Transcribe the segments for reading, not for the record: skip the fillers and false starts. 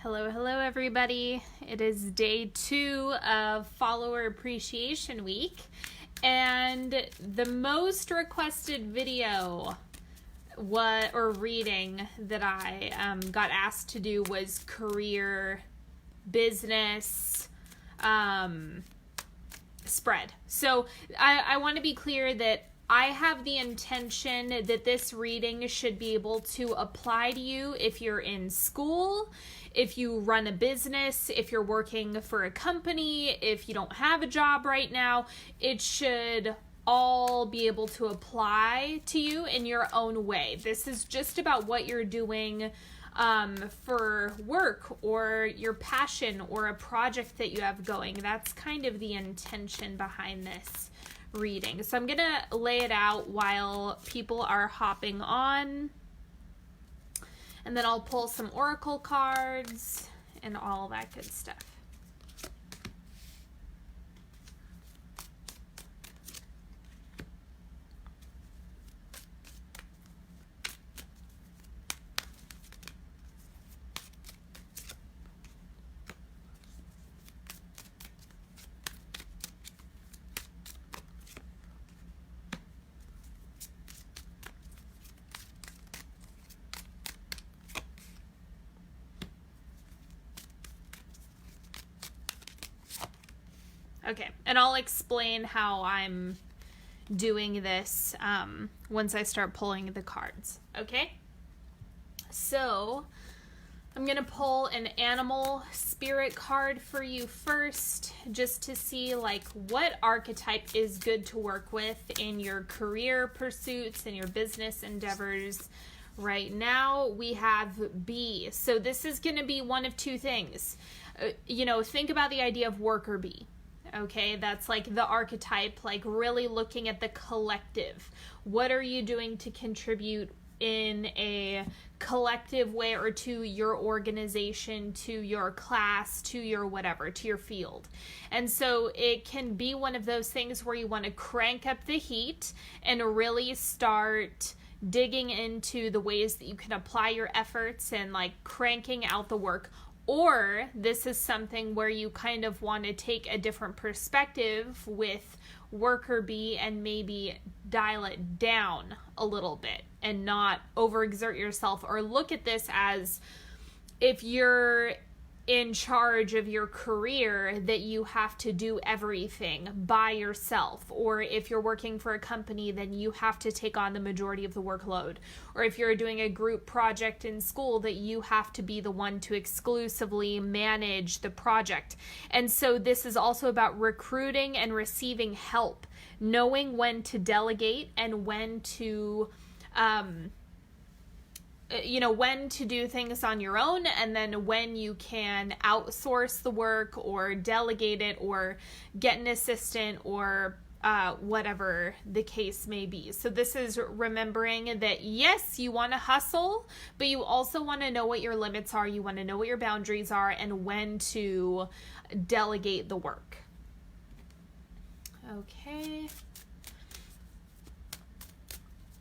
Hello, hello, everybody. It is day 2 of Follower Appreciation Week, and the most requested video reading that I got asked to do was career, business, spread. So I want to be clear that I have the intention that this reading should be able to apply to you if you're in school, if you run a business, if you're working for a company, if you don't have a job right now. It should all be able to apply to you in your own way. This is just about what you're doing for work or your passion or a project that you have going. That's kind of the intention behind this reading. So I'm going to lay it out while people are hopping on, and then I'll pull some oracle cards and all that good stuff. Okay, and I'll explain how I'm doing this once I start pulling the cards, okay? So, I'm going to pull an animal spirit card for you first, just to see like what archetype is good to work with in your career pursuits and your business endeavors. Right now, we have bee. So this is going to be one of two things. Think about the idea of worker bee. Okay, that's like the archetype, like really looking at the collective. What are you doing to contribute in a collective way, or to your organization, to your class, to your whatever, to your field? And so it can be one of those things where you want to crank up the heat and really start digging into the ways that you can apply your efforts and like cranking out the work. Or this is something where you kind of want to take a different perspective with worker bee and maybe dial it down a little bit and not overexert yourself, or look at this as if you're in charge of your career that you have to do everything by yourself, or if you're working for a company then you have to take on the majority of the workload, or if you're doing a group project in school that you have to be the one to exclusively manage the project. And so this is also about recruiting and receiving help, knowing when to delegate and when to when to do things on your own, and then when you can outsource the work or delegate it or get an assistant or whatever the case may be. So this is remembering that yes, you want to hustle, but you also want to know what your limits are. You want to know what your boundaries are and when to delegate the work. Okay.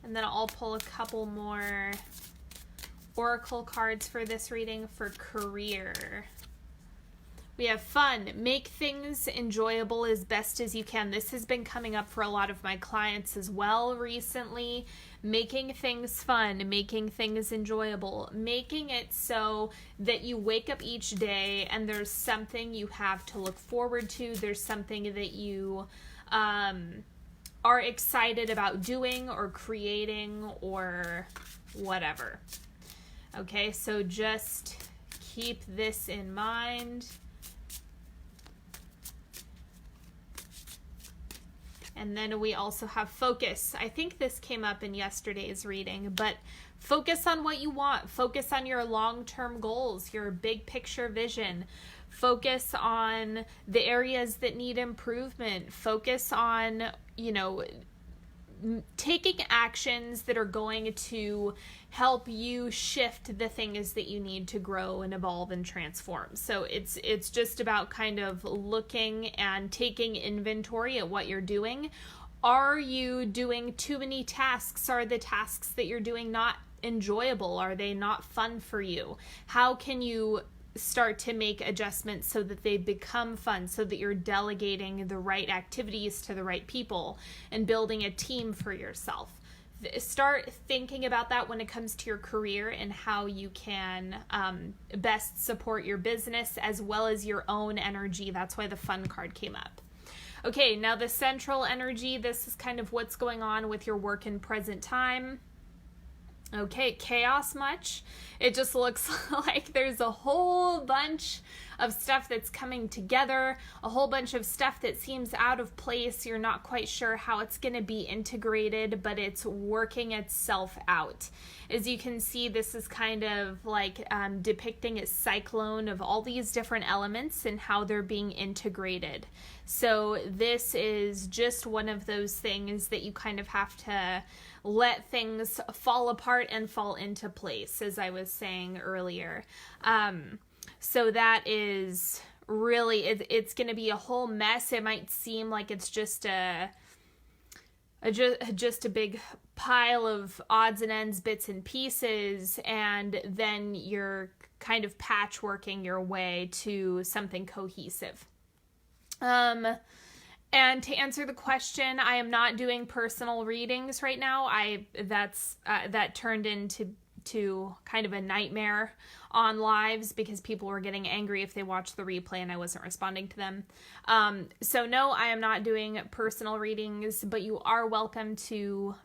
And then I'll pull a couple more oracle cards for this reading for career. We have fun. Make things enjoyable as best as you can. This has been coming up for a lot of my clients as well recently. Making things fun, making things enjoyable, making it so that you wake up each day and there's something you have to look forward to. There's something that you are excited about doing or creating or whatever. Okay, so just keep this in mind. And then we also have focus. I think this came up in yesterday's reading, but focus on what you want. Focus on your long-term goals, your big picture vision. Focus on the areas that need improvement. Focus on, taking actions that are going to help you shift the things that you need to grow and evolve and transform. So it's just about kind of looking and taking inventory at what you're doing. Are you doing too many tasks? Are the tasks that you're doing not enjoyable? Are they not fun for you? How can you start to make adjustments so that they become fun, so that you're delegating the right activities to the right people and building a team for yourself. Start thinking about that when it comes to your career and how you can best support your business as well as your own energy. That's why the fun card came up. Okay, now the central energy, this is kind of what's going on with your work in present time. Okay, chaos much? It just looks like there's a whole bunch of stuff that's coming together, a whole bunch of stuff that seems out of place. You're not quite sure how it's going to be integrated, but it's working itself out. As you can see, this is kind of like depicting a cyclone of all these different elements and how they're being integrated. So this is just one of those things that you kind of have to let things fall apart and fall into place, as I was saying earlier. So that is really, it's going to be a whole mess. It might seem like it's just a big pile of odds and ends, bits and pieces, and then you're kind of patchworking your way to something cohesive. And to answer the question, I am not doing personal readings right now. That turned into kind of a nightmare on lives because people were getting angry if they watched the replay and I wasn't responding to them. So no, I am not doing personal readings, but you are welcome to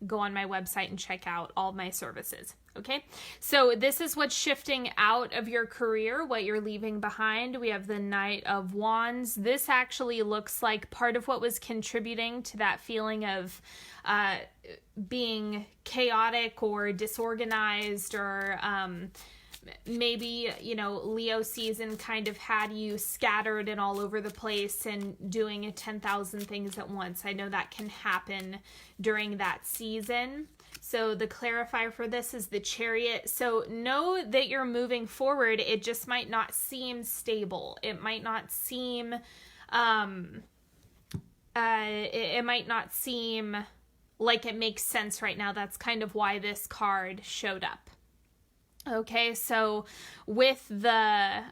go on my website and check out all my services. Okay, so this is what's shifting out of your career, what you're leaving behind. We have the Knight of Wands. This actually looks like part of what was contributing to that feeling of being chaotic or disorganized, or maybe, Leo season kind of had you scattered and all over the place and doing 10,000 things at once. I know that can happen during that season. So the clarifier for this is the Chariot. So know that you're moving forward. It just might not seem stable. It might not seem, it might not seem like it makes sense right now. That's kind of why this card showed up. Okay, so with the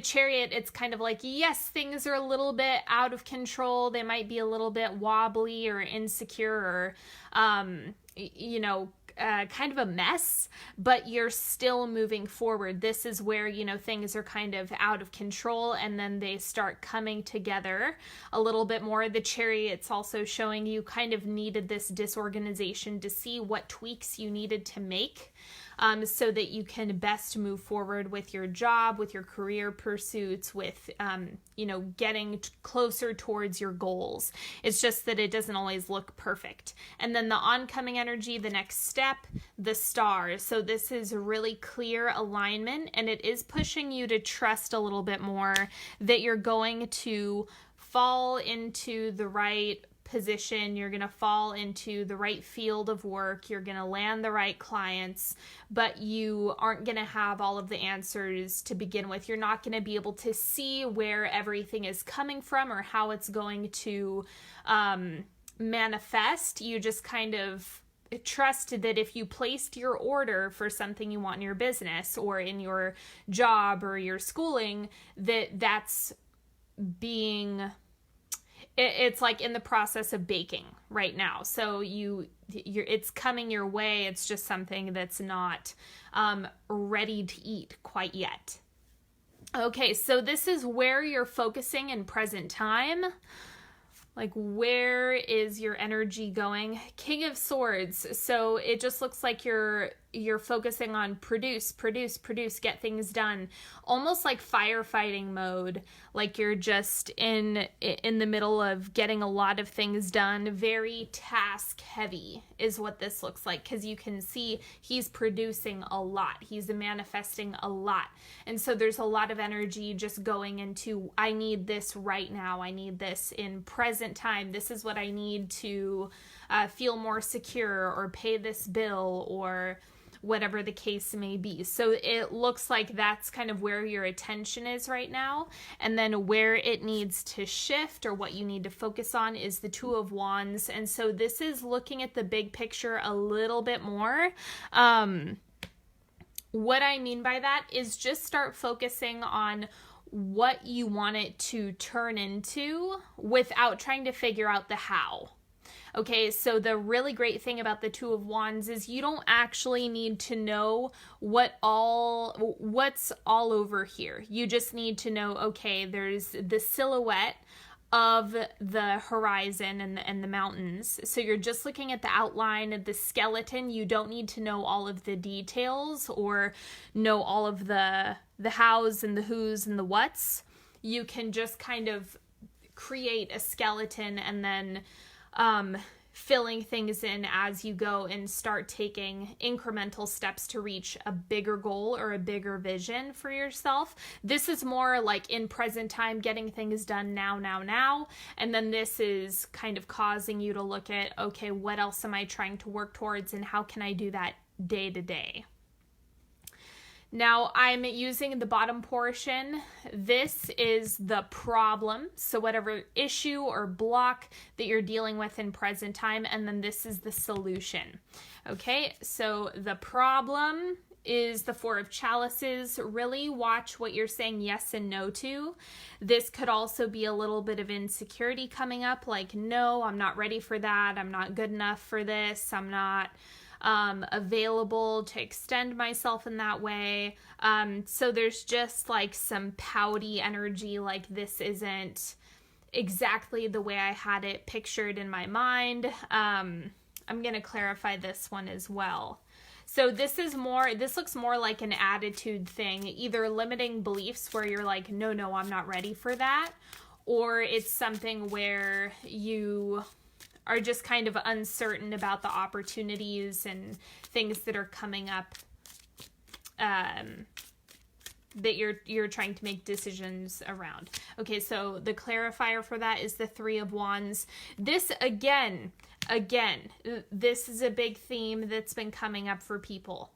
Chariot, it's kind of like, yes, things are a little bit out of control. They might be a little bit wobbly or insecure or, kind of a mess, but you're still moving forward. This is where, things are kind of out of control and then they start coming together a little bit more. The Chariot's also showing you kind of needed this disorganization to see what tweaks you needed to make. So that you can best move forward with your job, with your career pursuits, with, getting closer towards your goals. It's just that it doesn't always look perfect. And then the oncoming energy, the next step, the stars. So this is really clear alignment, and it is pushing you to trust a little bit more that you're going to fall into the right position, you're going to fall into the right field of work, you're going to land the right clients, but you aren't going to have all of the answers to begin with. You're not going to be able to see where everything is coming from or how it's going to manifest. You just kind of trust that if you placed your order for something you want in your business or in your job or your schooling, that's being... It's like in the process of baking right now. So it's coming your way. It's just something that's not ready to eat quite yet. Okay, so this is where you're focusing in present time. Like, where is your energy going? King of Swords. So it just looks like you're focusing on produce, get things done. Almost like firefighting mode. Like you're just in the middle of getting a lot of things done. Very task heavy is what this looks like. Because you can see he's producing a lot. He's manifesting a lot. And so there's a lot of energy just going into, I need this right now. I need this in present time. This is what I need to feel more secure or pay this bill or whatever the case may be. So it looks like that's kind of where your attention is right now. And then where it needs to shift or what you need to focus on is the Two of Wands. And so this is looking at the big picture a little bit more. What I mean by that is just start focusing on what you want it to turn into without trying to figure out the how. Okay, so the really great thing about the Two of Wands is you don't actually need to know what's all over here. You just need to know, okay, there's the silhouette of the horizon and the mountains. So you're just looking at the outline of the skeleton. You don't need to know all of the details or know all of the hows and the whos and the whats. You can just kind of create a skeleton and then filling things in as you go and start taking incremental steps to reach a bigger goal or a bigger vision for yourself. This is more like in present time, getting things done now. And then this is kind of causing you to look at, okay, what else am I trying to work towards and how can I do that day to day? Now I'm using the bottom portion. This is the problem. So whatever issue or block that you're dealing with in present time. And then this is the solution. Okay, so the problem is the Four of Chalices. Really watch what you're saying yes and no to. This could also be a little bit of insecurity coming up. Like, no, I'm not ready for that. I'm not good enough for this. I'm not available to extend myself in that way. So there's just like some pouty energy, like this isn't exactly the way I had it pictured in my mind. I'm going to clarify this one as well. So this looks more like an attitude thing, either limiting beliefs where you're like, no, I'm not ready for that. Or it's something where you are just kind of uncertain about the opportunities and things that are coming up that you're trying to make decisions around. Okay, so the clarifier for that is the Three of Wands. This again, this is a big theme that's been coming up for people.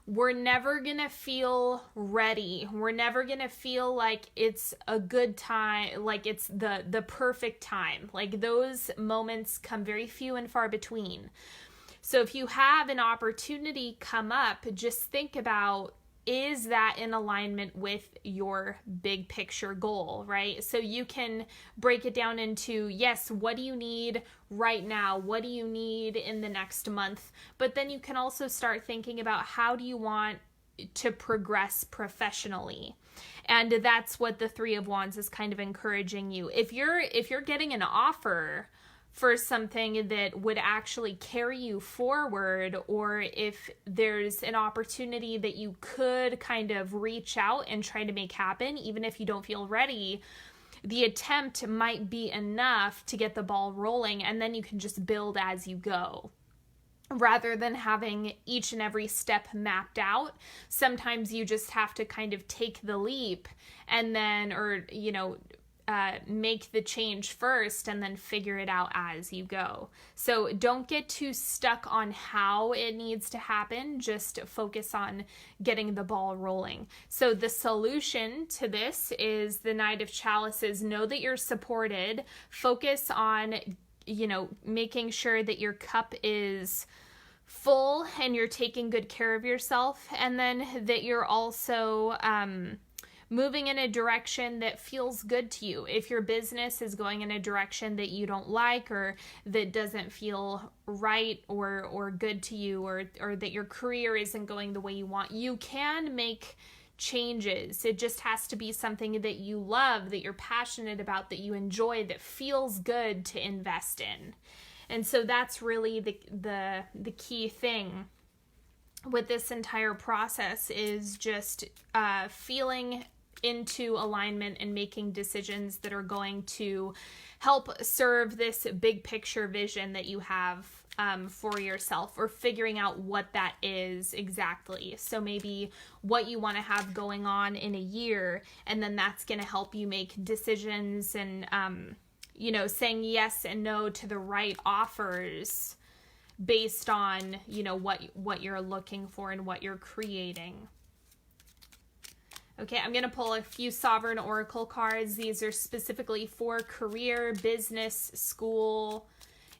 We're never gonna feel ready. We're never gonna feel like it's a good time, like it's the perfect time. Like those moments come very few and far between. So if you have an opportunity come up, just think about, is that in alignment with your big picture goal, right? So you can break it down into, yes, what do you need right now? What do you need in the next month? But then you can also start thinking about, how do you want to progress professionally? And that's what the Three of Wands is kind of encouraging you. If you're getting an offer for something that would actually carry you forward, or if there's an opportunity that you could kind of reach out and try to make happen, even if you don't feel ready, the attempt might be enough to get the ball rolling, and then you can just build as you go. Rather than having each and every step mapped out, sometimes you just have to kind of take the leap and then, make the change first and then figure it out as you go. So don't get too stuck on how it needs to happen. Just focus on getting the ball rolling. So the solution to this is the Knight of Chalices. Know that you're supported. Focus on, making sure that your cup is full and you're taking good care of yourself, and then that you're also moving in a direction that feels good to you. If your business is going in a direction that you don't like, or that doesn't feel right or good to you, or that your career isn't going the way you want, you can make changes. It just has to be something that you love, that you're passionate about, that you enjoy, that feels good to invest in. And so that's really the key thing with this entire process, is just feeling into alignment and making decisions that are going to help serve this big picture vision that you have for yourself, or figuring out what that is exactly. So maybe what you want to have going on in a year, and then that's going to help you make decisions and, saying yes and no to the right offers based on, what you're looking for and what you're creating. Okay, I'm going to pull a few Sovereign Oracle cards. These are specifically for career, business, school,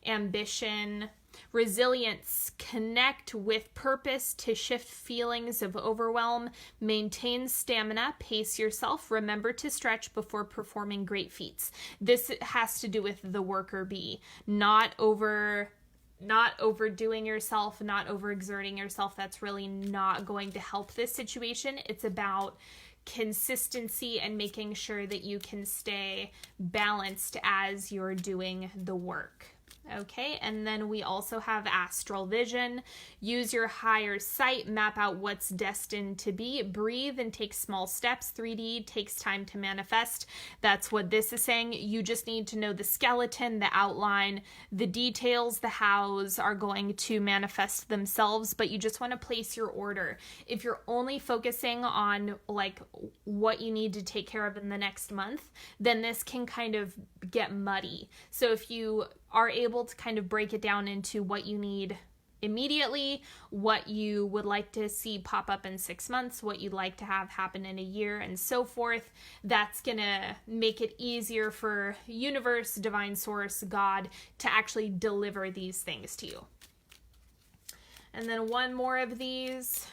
ambition. Resilience, connect with purpose to shift feelings of overwhelm. Maintain stamina, pace yourself. Remember to stretch before performing great feats. This has to do with the worker bee, not overdoing yourself, not overexerting yourself. That's really not going to help this situation. It's about consistency and making sure that you can stay balanced as you're doing the work. Okay, and then we also have astral vision. Use your higher sight, map out what's destined to be, breathe and take small steps. 3D takes time to manifest. That's what this is saying. You just need to know the skeleton, the outline, the details, the hows are going to manifest themselves, but you just want to place your order. If you're only focusing on like what you need to take care of in the next month, then this can kind of get muddy. So if you are able to kind of break it down into what you need immediately, what you would like to see pop up in 6 months, what you'd like to have happen in a year, and so forth, that's gonna make it easier for universe, divine source, God, to actually deliver these things to you. And then one more of these.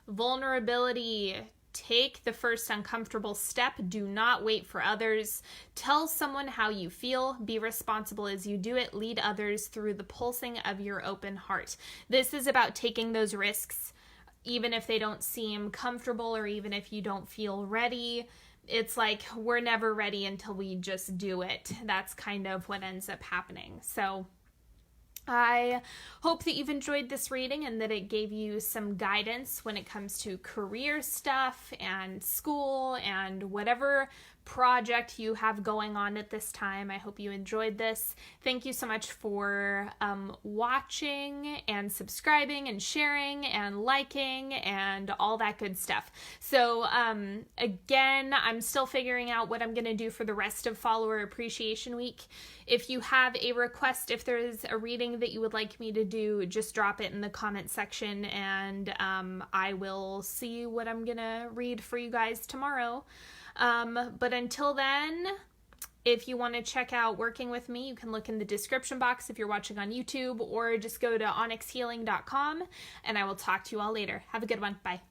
Vulnerability. Take the first uncomfortable step. Do not wait for others. Tell someone how you feel. Be responsible as you do it. Lead others through the pulsing of your open heart. This is about taking those risks, even if they don't seem comfortable or even if you don't feel ready. It's like we're never ready until we just do it. That's kind of what ends up happening. So I hope that you've enjoyed this reading and that it gave you some guidance when it comes to career stuff and school and whatever project you have going on at this time. I hope you enjoyed this. Thank you so much for watching and subscribing and sharing and liking and all that good stuff. So again, I'm still figuring out what I'm going to do for the rest of Follower Appreciation Week. If you have a request, if there's a reading that you would like me to do, just drop it in the comment section and I will see what I'm going to read for you guys tomorrow. But until then, if you want to check out working with me, you can look in the description box if you're watching on YouTube, or just go to onyxhealing.com, and I will talk to you all later. Have a good one. Bye.